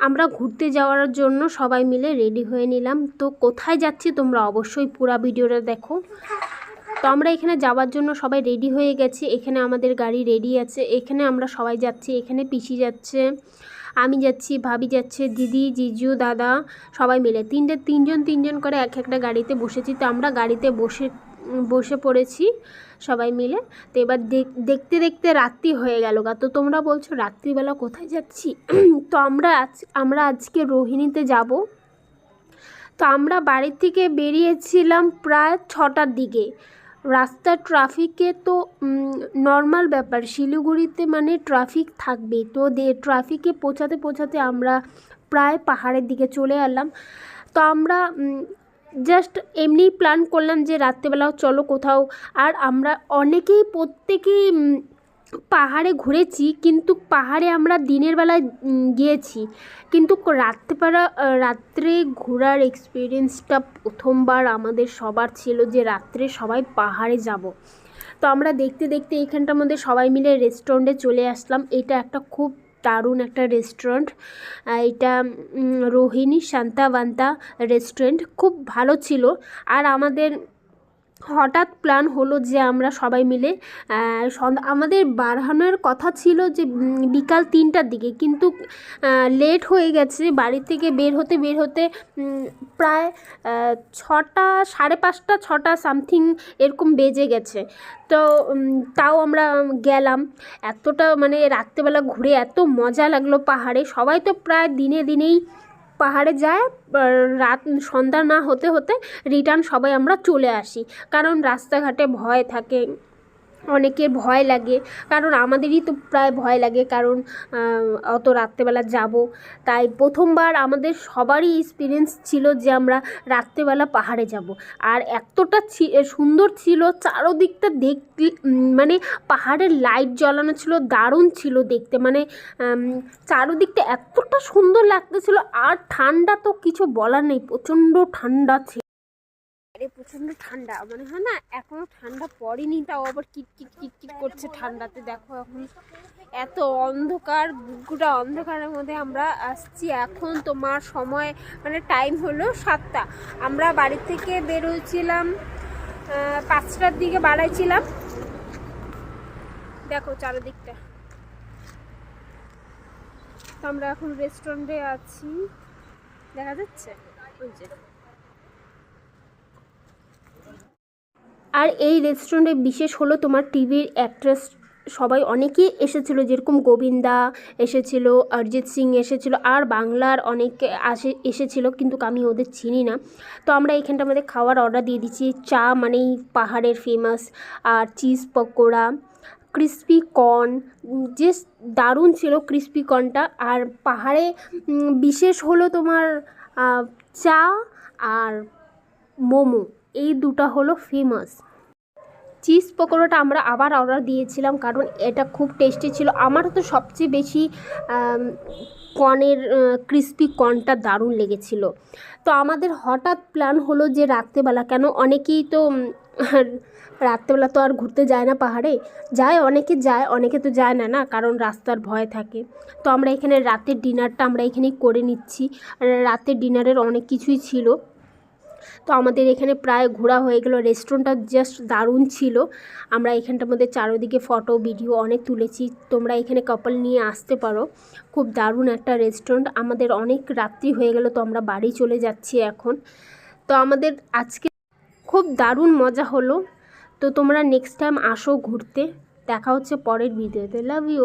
আমরা ঘুরতে যাওয়ার জন্য সবাই মিলে রেডি হয়ে নিলাম। তো কোথায় যাচ্ছি তোমরা অবশ্যই পুরো ভিডিওটা দেখো। তো আমরা এখানে যাওয়ার জন্য সবাই রেডি হয়ে গেছি। এখানে আমাদের গাড়ি রেডি আছে। এখানে আমরা সবাই যাচ্ছি। এখানে পিসি যাচ্ছে, আমি যাচ্ছি, ভাবি যাচ্ছে, দিদি, জিজু, দাদা সবাই মিলে তিনজন করে এক একটা গাড়িতে বসেছি। তো আমরা গাড়িতে বসে পড়েছি সবাই মিলে। তো এবার দেখতে দেখতে রাত্রি হয়ে গেল গা। তো তোমরা বলছো রাত্রিবেলা কোথায় যাচ্ছি? তো আমরা আজকে রোহিণীতে যাব। তো আমরা বাড়ি থেকে বেরিয়েছিলাম প্রায় 6টার দিকে। রাস্তার ট্রাফিকে তো নর্মাল ব্যাপার, শিলিগুড়িতে মানে ট্রাফিক থাকবেই। তো ট্রাফিকে পৌঁছাতে আমরা প্রায় পাহাড়ের দিকে চলে এলাম। তো আমরা জাস্ট এমনি প্ল্যান করলাম যে রাত্রেবেলাও চলো কোথাও। আর আমরা প্রত্যেকেই পাহাড়ে ঘুরেছি, কিন্তু পাহাড়ে আমরা দিনের বেলায় গিয়েছি, কিন্তু রাত্রে ঘোরার এক্সপিরিয়েন্সটা প্রথমবার আমাদের সবার ছিল যে রাত্রে সবাই পাহাড়ে যাব। তো আমরা দেখতে দেখতে এইখানটার মধ্যে সবাই মিলে রেস্টুরেন্টে চলে আসলাম। এটা একটা খুব দারুণ একটা রেস্টুরেন্ট। এটা রোহিণী শান্তাবান্তা রেস্টুরেন্ট, খুব ভালো ছিল। আর আমাদের হঠাৎ প্ল্যান হলো যে আমরা সবাই মিলে আমাদের বাড়ানোর কথা ছিল যে বিকাল 3টার দিকে, কিন্তু লেট হয়ে গেছে। বাড়ি থেকে বের হতে প্রায় 6টা, 5:30, 6টা সামথিং এরকম বেজে গেছে। তো তাও আমরা গেলাম। এতটা মানে রাত্রেবেলা ঘুরে এত মজা লাগলো পাহাড়ে। সবাই তো প্রায় দিনেই পাহাড়ে যায়, সন্ধ্যা না হতে রিটার্ন সবাই আমরা চলে আসি। কারণ রাস্তাঘাটে ভয় থাকে, অনেকের ভয় লাগে, কারণ আমাদেরই তো প্রায় ভয় লাগে, কারণ অত রাত্রেবেলা যাব। তাই প্রথমবার আমাদের সবারই এক্সপিরিয়েন্স ছিল যে আমরা রাত্রেবেলা পাহাড়ে যাব। আর এতটা সুন্দর ছিল চারদিকটা, দেখতে মানে পাহাড়ের লাইট জ্বালানো ছিল, দারুণ ছিল দেখতে। মানে চারদিকটা এতটা সুন্দর লাগতেছিল। আর ঠান্ডা তো কিছু বলার নেই, প্রচণ্ড ঠান্ডা ছিল। প্রচণ্ড ঠান্ডা, মনে হয় না এখনো ঠান্ডা পড়েনি, তাও আবার কিট করছে ঠান্ডাতে। দেখো এখন এত অন্ধকার, বুকুটা অন্ধকারের মধ্যে আমরা আসছি। এখন তোমার সময় মানে টাইম হলো 7টা। আমরা বাড়ি থেকে বেরোছিলাম 5টার দিকে বাড়াইছিলাম। দেখো চারিদিকটা। তো আমরা এখন রেস্টুরেন্টে আছি, দেখা যাচ্ছে ওই যে। আর এই রেস্টুরেন্টে বিশেষ হলো তোমার টিভির অ্যাক্ট্রেস সবাই অনেকেই এসেছিলো, যেরকম গোবিন্দা এসেছিল, অরিজিৎ সিং এসেছিলো, আর বাংলার অনেকে এসেছিলো, কিন্তু আমি ওদের চিনি না। তো আমরা এইখানটার মধ্যে খাওয়ার অর্ডার দিয়ে দিচ্ছি। চা মানেই পাহাড়ের ফেমাস, আর চিজ পকোড়া, ক্রিস্পি কর্ন, যে দারুণ ছিল ক্রিস্পি কর্নটা। আর পাহাড়ে বিশেষ হলো তোমার চা আর মোমো, এই দুটো হলো ফেমাস। চিজ পকোড়াটা আমরা আবার অর্ডার দিয়েছিলাম, কারণ এটা খুব টেস্টি ছিল। আমার তো সবচেয়ে বেশি ক্রিস্পি কর্নটা দারুণ লেগেছিল। তো আমাদের হঠাৎ প্ল্যান হলো যে রাত্রেবেলা, কেন অনেকেই তো রাত্রেবেলা তো আর ঘুরতে যায় না পাহাড়ে, অনেকে তো যায় না, কারণ রাস্তার ভয় থাকে। তো আমরা এখানে রাতের ডিনারটা আমরা এখানেই করে নিচ্ছি। রাতের ডিনারের অনেক কিছুই ছিল। তো আমাদের এখানে প্রায় ঘোরা হয়ে গেল। রেস্টুরেন্টটা জাস্ট দারুণ ছিল। আমরা এখানটার মধ্যে চারিদিকে ফটো ভিডিও অনেক তুলেছি। তোমরা এখানে কাপল নিয়ে আসতে পারো, খুব দারুণ একটা রেস্টুরেন্ট। আমাদের অনেক রাত্রি হয়ে গেল, তো আমরা বাড়ি চলে যাচ্ছি এখন। তো আমাদের আজকে খুব দারুণ মজা হলো। তো তোমরা নেক্সট টাইম আসো ঘুরতে। দেখা হচ্ছে পরের ভিডিওতে। Love you.